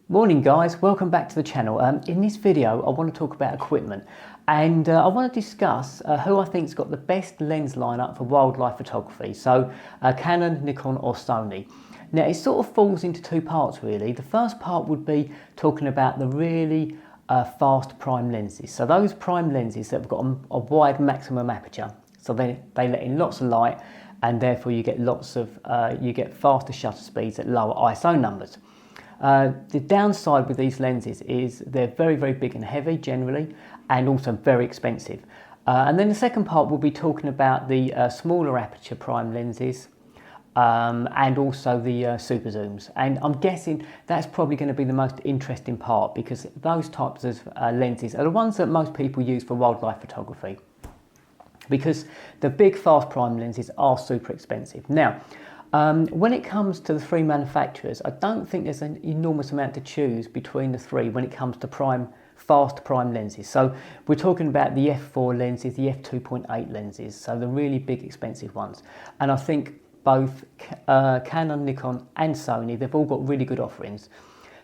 Morning guys, welcome back to the channel. In this video I want to talk about equipment and I want to discuss who I think's got the best lens lineup for wildlife photography. So Canon, Nikon or Sony. Now it sort of falls into two parts really. The first part would be talking about the really fast prime lenses. So those prime lenses that have got a wide maximum aperture. So they let in lots of light and therefore you get faster shutter speeds at lower ISO numbers. The downside with these lenses is they're very, very big and heavy generally, and also very expensive. And then the second part will be talking about the smaller aperture prime lenses and also the super zooms. And I'm guessing that's probably going to be the most interesting part because those types of lenses are the ones that most people use for wildlife photography. Because the big fast prime lenses are super expensive. Now, when it comes to the three manufacturers, I don't think there's an enormous amount to choose between the three when it comes to fast prime lenses. So we're talking about the f4 lenses, the f2.8 lenses, so the really big expensive ones. And I think both Canon, Nikon and Sony, they've all got really good offerings.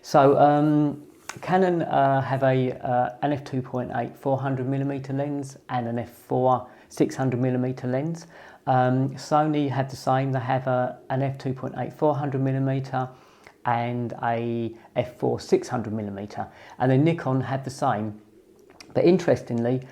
So Canon have an f2.8 400mm lens and an f4 600mm lens. Sony have the same. They have an f2.8 400mm and a f4 600mm, and then Nikon have the same. But interestingly,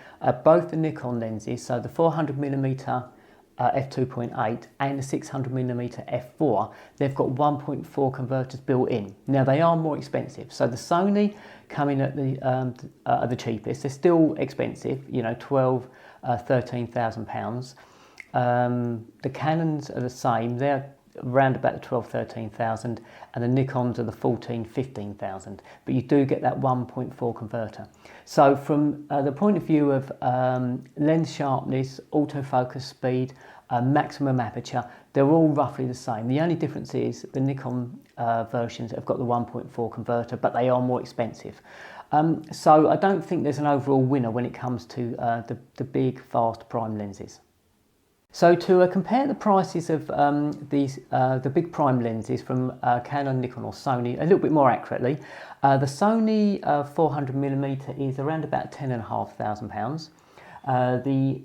both the Nikon lenses, so the 400mm f2.8 and the 600mm f4, they've got 1.4 converters built in. Now they are more expensive. So the Sony come in at the cheapest. They're still expensive, you know, £13,000. The Canons are the same. They're around about the 13,000, and the Nikons are the 15,000. But you do get that 1.4 converter. So from the point of view of lens sharpness, autofocus speed, maximum aperture, they're all roughly the same. The only difference is the Nikon versions have got the 1.4 converter, but they are more expensive. So I don't think there's an overall winner when it comes to the big fast prime lenses. So to compare the prices of the big prime lenses from Canon, Nikon or Sony a little bit more accurately, the Sony 400mm is around about £10,500. The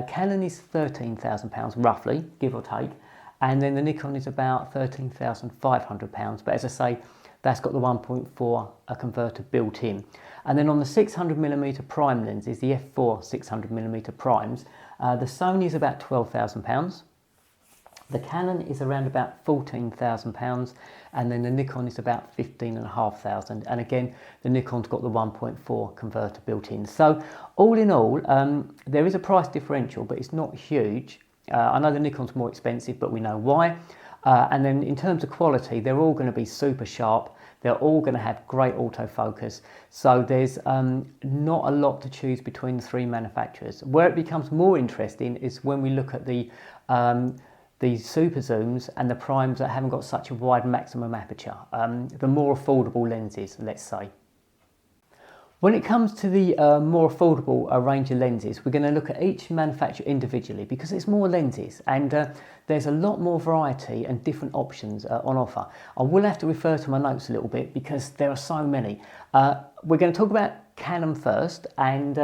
Canon is £13,000 roughly, give or take, and then the Nikon is about £13,500. But as I say, that's got the 1.4 converter built in. And then on the 600mm prime lenses, the f4 600mm primes, the Sony is about £12,000, the Canon is around about £14,000, and then the Nikon is about £15,500. And again, the Nikon's got the 1.4 converter built in. So all in all, there is a price differential, but it's not huge. I know the Nikon's more expensive, but we know why. And then in terms of quality, they're all going to be super sharp. They're all going to have great autofocus. So there's not a lot to choose between the three manufacturers. Where it becomes more interesting is when we look at the super zooms and the primes that haven't got such a wide maximum aperture. The more affordable lenses, let's say. When it comes to the more affordable range of lenses, we're going to look at each manufacturer individually because it's more lenses and there's a lot more variety and different options on offer. I will have to refer to my notes a little bit because there are so many. We're going to talk about Canon first, and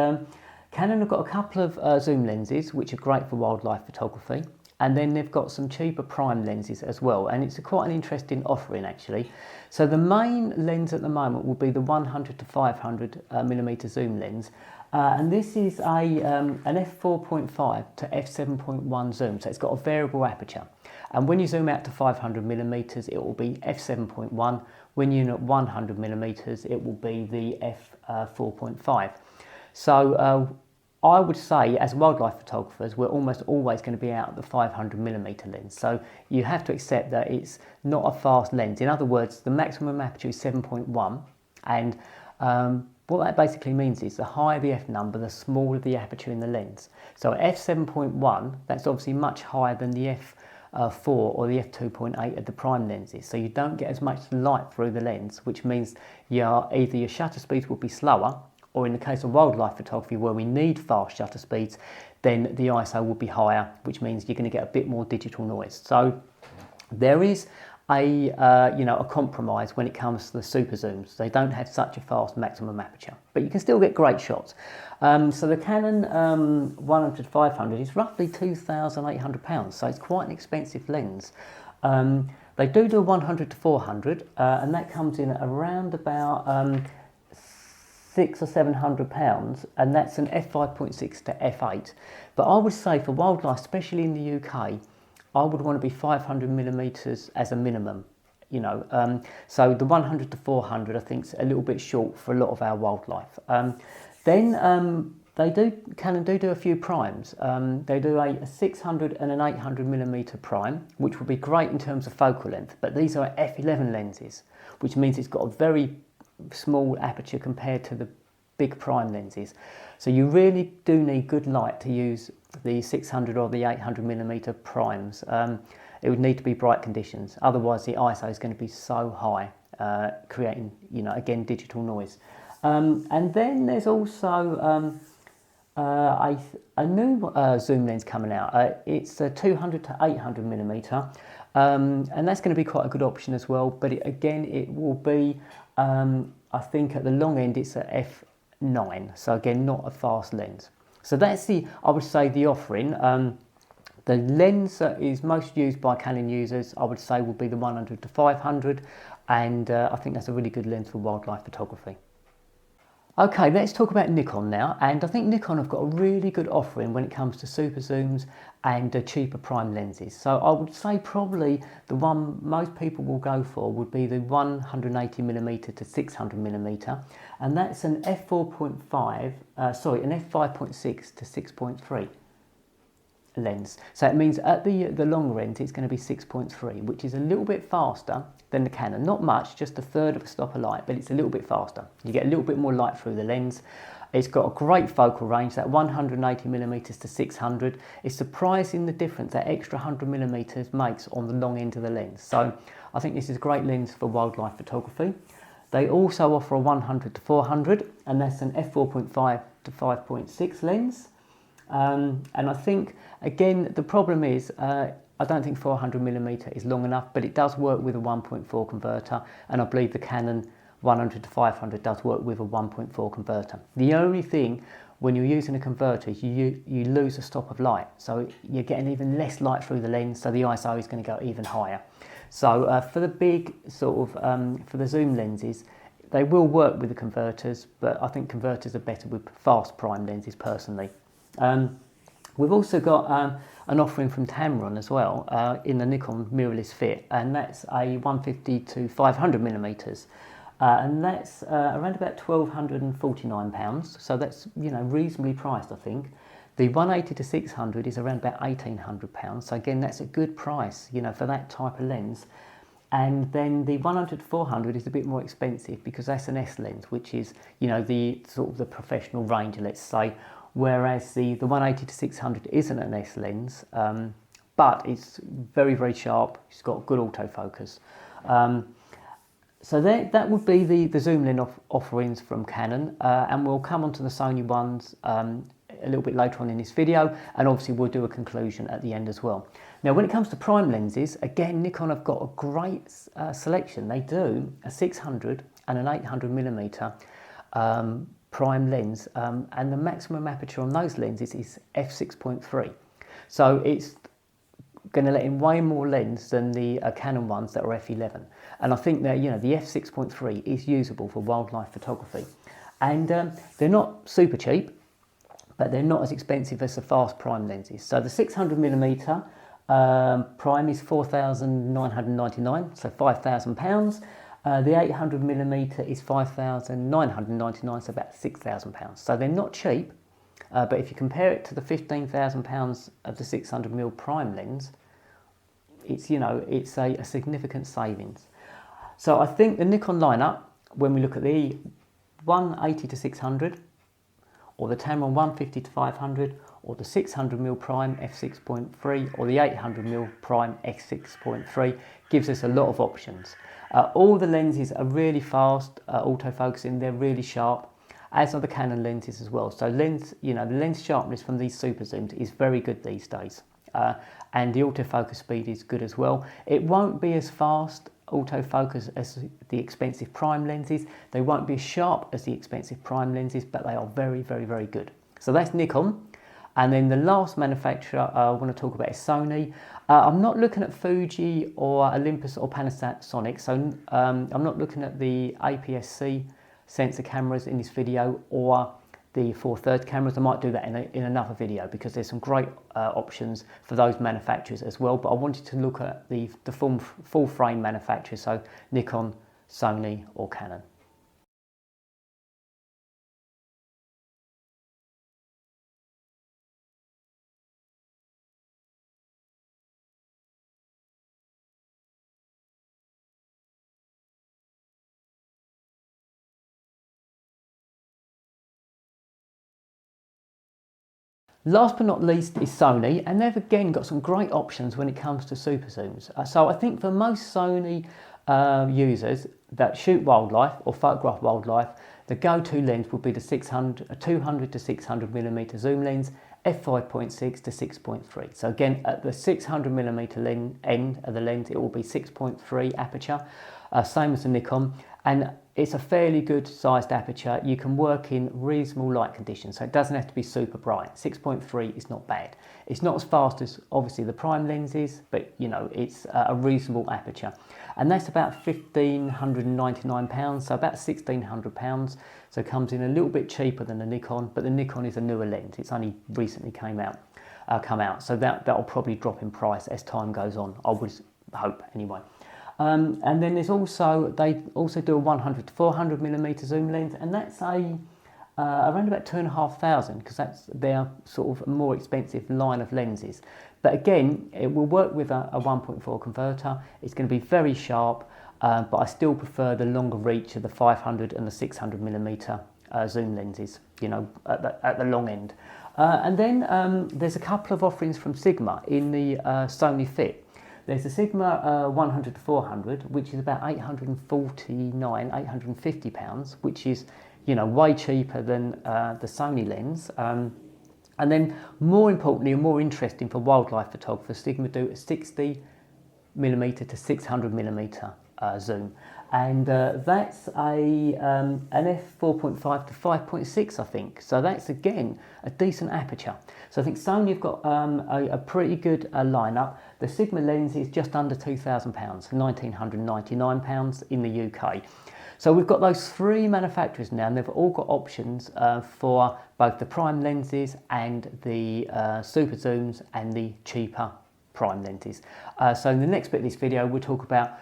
Canon have got a couple of zoom lenses which are great for wildlife photography. And then they've got some cheaper prime lenses as well, and it's quite an interesting offering actually. So the main lens at the moment will be the 100 to 500mm zoom lens, and this is an f4.5 to f7.1 zoom, so it's got a variable aperture. And when you zoom out to 500mm, it will be f7.1. When you're at 100mm, it will be the f4.5. So I would say, as wildlife photographers, we're almost always going to be out at the 500mm lens. So you have to accept that it's not a fast lens. In other words, the maximum aperture is 7.1, and what that basically means is the higher the f number, the smaller the aperture in the lens. So at f7.1, that's obviously much higher than the f4 or the f2.8 of the prime lenses. So you don't get as much light through the lens, which means either your shutter speeds will be slower, or in the case of wildlife photography where we need fast shutter speeds, then the ISO will be higher, which means you're going to get a bit more digital noise. So there is a compromise when it comes to the super zooms. They don't have such a fast maximum aperture, but you can still get great shots. So the Canon 100-500 is roughly £2,800, so it's quite an expensive lens. They do a 100-400, and that comes in at around about £600 or £700, and that's an f5.6 to f8. But I would say for wildlife, especially in the UK, I would want to be 500 millimeters as a minimum. So the 100-400 I think is a little bit short for a lot of our wildlife. Canon do a few primes. They do a 600 and an 800 millimeter prime, which would be great in terms of focal length, but these are f11 lenses, which means it's got a very small aperture compared to the big prime lenses. So you really do need good light to use the 600 or the 800 millimeter primes. It would need to be bright conditions, otherwise the ISO is going to be so high, creating, again, digital noise. And then there's also a new zoom lens coming out. It's a 200 to 800 millimeter, and that's going to be quite a good option as well. But it will be, I think at the long end, it's a f9. So again, not a fast lens. So that's I would say the offering. The lens that is most used by Canon users, I would say, will be the 100-500, and I think that's a really good lens for wildlife photography. Okay, let's talk about Nikon now, and I think Nikon have got a really good offering when it comes to super zooms and cheaper prime lenses. So I would say probably the one most people will go for would be the 180mm to 600mm, and that's an f4.5, an f5.6 to 6.3 lens. So it means at the longer end it's going to be 6.3, which is a little bit faster than the Canon. Not much, just a third of a stop of light, but it's a little bit faster. You get a little bit more light through the lens. It's got a great focal range, that 180mm to 600. It's surprising the difference that extra 100mm makes on the long end of the lens. So I think this is a great lens for wildlife photography. They also offer a 100-400, and that's an f4.5 to 5.6 lens. And I think, again, the problem is I don't think 400mm is long enough, but it does work with a 1.4 converter, and I believe the Canon 100-500 does work with a 1.4 converter. The only thing when you're using a converter is you lose a stop of light, so you're getting even less light through the lens, so the ISO is going to go even higher. So for the big sort of for the zoom lenses, they will work with the converters, but I think converters are better with fast prime lenses personally. We've also got an offering from Tamron as well in the Nikon mirrorless fit, and that's a 150-500mm, and that's around about £1,249. So that's reasonably priced, I think. The 180-600 is around about £1,800. So again, that's a good price, for that type of lens. And then the 100-400 is a bit more expensive because that's an S lens, which is the sort of the professional ranger, let's say. Whereas the 180-600 isn't an S lens, but it's very, very sharp. It's got good autofocus. So that would be the zoom lens offerings from Canon, and we'll come on to the Sony ones a little bit later on in this video, and obviously we'll do a conclusion at the end as well. Now, when it comes to prime lenses, again, Nikon have got a great selection. They do a 600 and an 800mm prime lens, and the maximum aperture on those lenses is f6.3. So it's going to let in way more lens than the Canon ones that are f11. And I think that the f6.3 is usable for wildlife photography. And they're not super cheap, but they're not as expensive as the fast prime lenses. So the 600mm prime is £4,999, so £5,000. The 800mm is £5,999, so about £6,000. So they're not cheap, but if you compare it to the £15,000 of the 600mm prime lens, it's it's a significant savings. So I think the Nikon lineup, when we look at the 180-600, or the Tamron 150-500, or the 600mm prime f6.3, or the 800mm prime f6.3, gives us a lot of options. All the lenses are really fast, autofocusing, they're really sharp, as are the Canon lenses as well. So the lens sharpness from these super zooms is very good these days. and the autofocus speed is good as well. It won't be as fast autofocus as the expensive prime lenses. They won't be as sharp as the expensive prime lenses, but they are very, very, very good. So that's Nikon. And then the last manufacturer I want to talk about is Sony. I'm not looking at Fuji or Olympus or Panasonic, so I'm not looking at the APS-C sensor cameras in this video or the 4/3 cameras. I might do that in another video because there's some great options for those manufacturers as well. But I wanted to look at the full frame manufacturers, so Nikon, Sony or Canon. Last but not least is Sony, and they've again got some great options when it comes to super zooms. So I think for most Sony users that shoot wildlife or photograph wildlife, the go-to lens would be the 200 to 600 millimeter zoom lens, f5.6 to 6.3. So again, at the 600 millimeter end of the lens, it will be 6.3 aperture, same as the Nikon, and it's a fairly good sized aperture. You can work in reasonable light conditions, so it doesn't have to be super bright. 6.3 is not bad. It's not as fast as obviously the prime lenses, but you know, it's a reasonable aperture. And that's about £1,599, so about £1,600. So it comes in a little bit cheaper than the Nikon, but the Nikon is a newer lens. It's only recently come out. So that'll probably drop in price as time goes on, I would hope anyway. And then they also do a 100 to 400 millimeter zoom lens, and that's around about £2,500 because that's their sort of more expensive line of lenses. But again, it will work with a 1.4 converter. It's going to be very sharp, but I still prefer the longer reach of the 500 and the 600 millimeter zoom lenses, you know, at the long end. And then there's a couple of offerings from Sigma in the Sony Fit. There's the Sigma 100 to 400, which is about £850, which is, you know, way cheaper than the Sony lens. And then more importantly and more interesting for wildlife photographers, Sigma do a 60 millimeter to 600 millimeter zoom. And that's an f4.5 to 5.6, I think. So that's again a decent aperture. So I think Sony have got a pretty good lineup. The Sigma lens is just under £2,000, £1,999 in the UK. So we've got those three manufacturers now, and they've all got options for both the prime lenses and the super zooms and the cheaper prime lenses. So in the next bit of this video, we'll talk about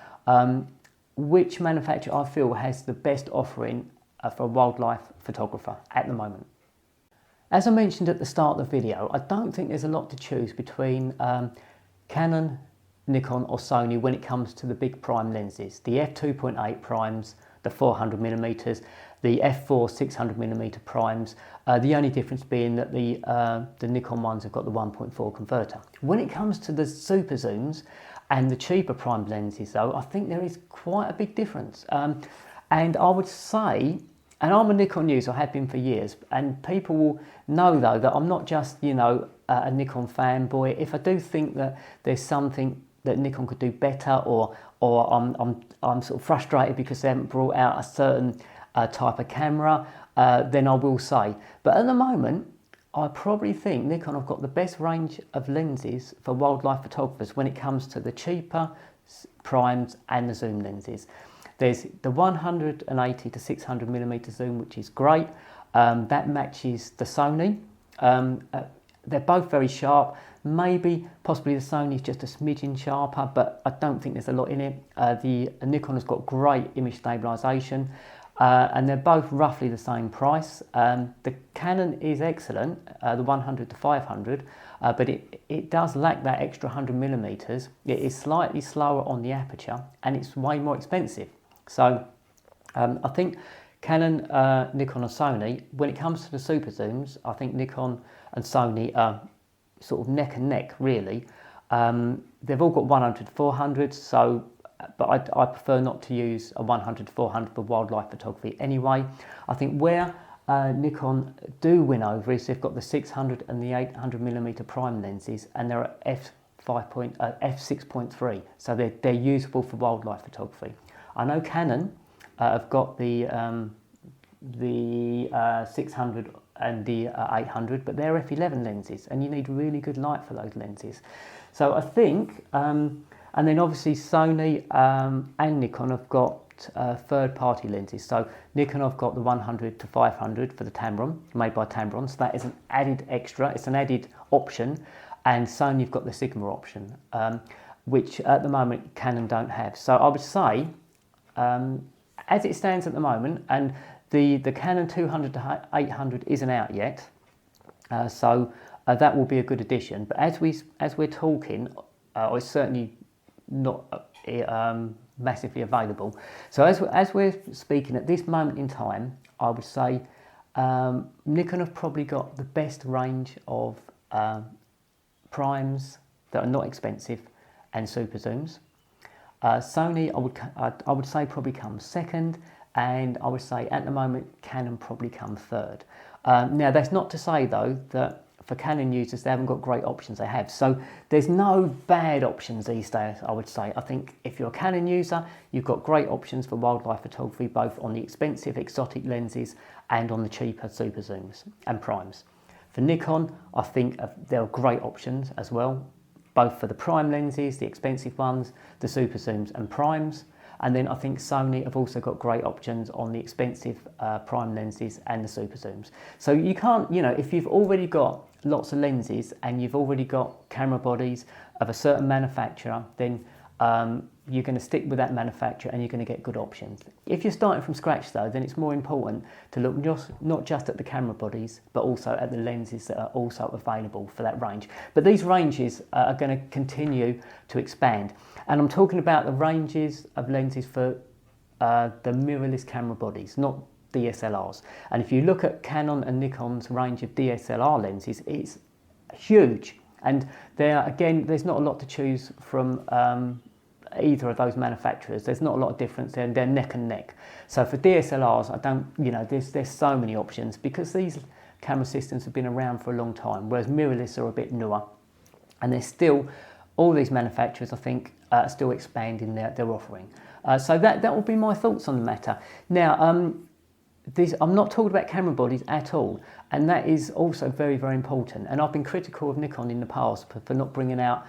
which manufacturer I feel has the best offering for a wildlife photographer at the moment. As I mentioned at the start of the video, I don't think there's a lot to choose between Canon, Nikon or Sony when it comes to the big prime lenses. The f2.8 primes, the 400 millimeters, the f4 600 millimeter primes. The only difference being that the Nikon ones have got the 1.4 converter. When it comes to the super zooms and the cheaper prime lenses though, I think there is quite a big difference. And I would say, and I'm a Nikon user, I have been for years, and people will know though that I'm not just, you know, a Nikon fanboy. If I do think that there's something that Nikon could do better, or I'm sort of frustrated because they haven't brought out a certain type of camera, then I will say. But at the moment, I probably think Nikon have got the best range of lenses for wildlife photographers when it comes to the cheaper primes and the zoom lenses. There's the 180 to 600 millimeter zoom, which is great. That matches the Sony. They're both very sharp. Maybe, possibly the Sony is just a smidgen sharper, but I don't think there's a lot in it. The Nikon has got great image stabilization, and they're both roughly the same price. The Canon is excellent, the 100 to 500, but it does lack that extra 100 millimeters. It is slightly slower on the aperture, and it's way more expensive. So I think Canon, Nikon or Sony, when it comes to the super zooms, I think Nikon and Sony are sort of neck and neck, really. They've all got 100 to 400, so, but I prefer not to use a 100 to 400 for wildlife photography anyway. I think where Nikon do win over is they've got the 600 and the 800mm prime lenses, and they're at f6.3, so they're usable for wildlife photography. I know Canon have got the 600 and the 800, but they're f11 lenses, and you need really good light for those lenses. So I think, and then obviously Sony and Nikon have got third-party lenses. So Nikon have got the 100 to 500 for the Tamron, made by Tamron, so that is an added extra, it's an added option. And Sony have got the Sigma option, which at the moment Canon don't have. So I would say, as it stands at the moment, and the Canon 200 to 800 isn't out yet, so that will be a good addition. But as we're talking, it's certainly not massively available. So as we're speaking at this moment in time, I would say Nikon have probably got the best range of primes that are not expensive and super zooms. Sony I would say probably comes second, and I would say at the moment Canon probably come third. Now that's not to say though that for Canon users they haven't got great options. They have, so there's no bad options these days. I would say, I think if you're a Canon user, you've got great options for wildlife photography, both on the expensive exotic lenses and on the cheaper super zooms and primes. For Nikon, I think there are great options as well, both for the prime lenses, the expensive ones, the super zooms and primes. And then I think Sony have also got great options on the expensive prime lenses and the super zooms. So you can't, if you've already got lots of lenses and you've already got camera bodies of a certain manufacturer, then you're going to stick with that manufacturer and you're going to get good options. If you're starting from scratch though, then it's more important to look not just at the camera bodies, but also at the lenses that are also available for that range. But these ranges are going to continue to expand. And I'm talking about the ranges of lenses for the mirrorless camera bodies, not DSLRs. And if you look at Canon and Nikon's range of DSLR lenses, it's huge. And there's not a lot to choose from either of those manufacturers. There's not a lot of difference there, and they're neck and neck. So for DSLRs, there's so many options because these camera systems have been around for a long time, whereas mirrorless are a bit newer. And there's still, all these manufacturers, I think, are still expanding their offering. So that will be my thoughts on the matter. Now, I'm not talking about camera bodies at all, and that is also very, very important. And I've been critical of Nikon in the past for not bringing out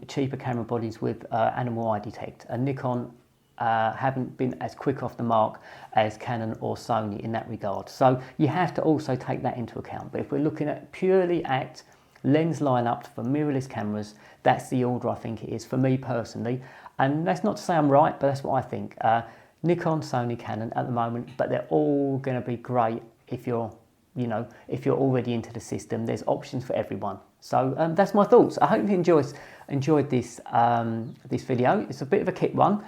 cheaper camera bodies with animal eye detect, and Nikon haven't been as quick off the mark as Canon or Sony in that regard. So you have to also take that into account. But if we're looking at purely at lens lineups for mirrorless cameras, that's the order I think it is for me personally. And that's not to say I'm right, but that's what I think. Nikon, Sony, Canon at the moment, but they're all going to be great if you're already into the system. There's options for everyone. So that's my thoughts. I hope you enjoyed this this video. It's a bit of a kit one.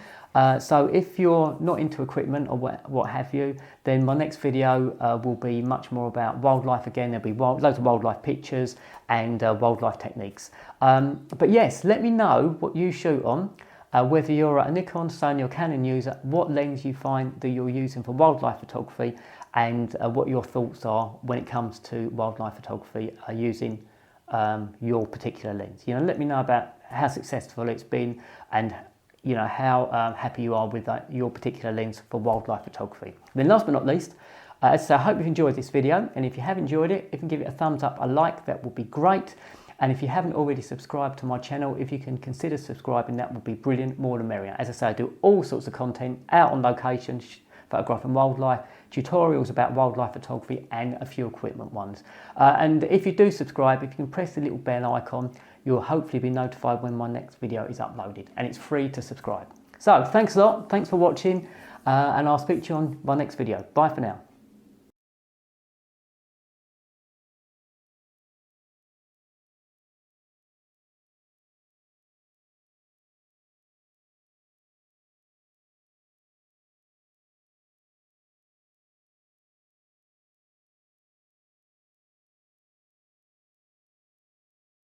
So if you're not into equipment or what have you, then my next video will be much more about wildlife again. There'll be loads of wildlife pictures and wildlife techniques. But yes, let me know what you shoot on. Whether you're a Nikon, Sony or Canon user, what lens you find that you're using for wildlife photography, and what your thoughts are when it comes to wildlife photography using your particular lens. Let me know about how successful it's been and how happy you are with your particular lens for wildlife photography. Then last but not least, so I hope you've enjoyed this video, and if you have enjoyed it, if you can give it a thumbs up, a like, that would be great. And if you haven't already subscribed to my channel, if you can consider subscribing, that would be brilliant, more than merrier. As I say, I do all sorts of content out on location, photographing wildlife, tutorials about wildlife photography, and a few equipment ones. And if you do subscribe, if you can press the little bell icon, you'll hopefully be notified when my next video is uploaded, and it's free to subscribe. So thanks a lot, thanks for watching, and I'll speak to you on my next video. Bye for now.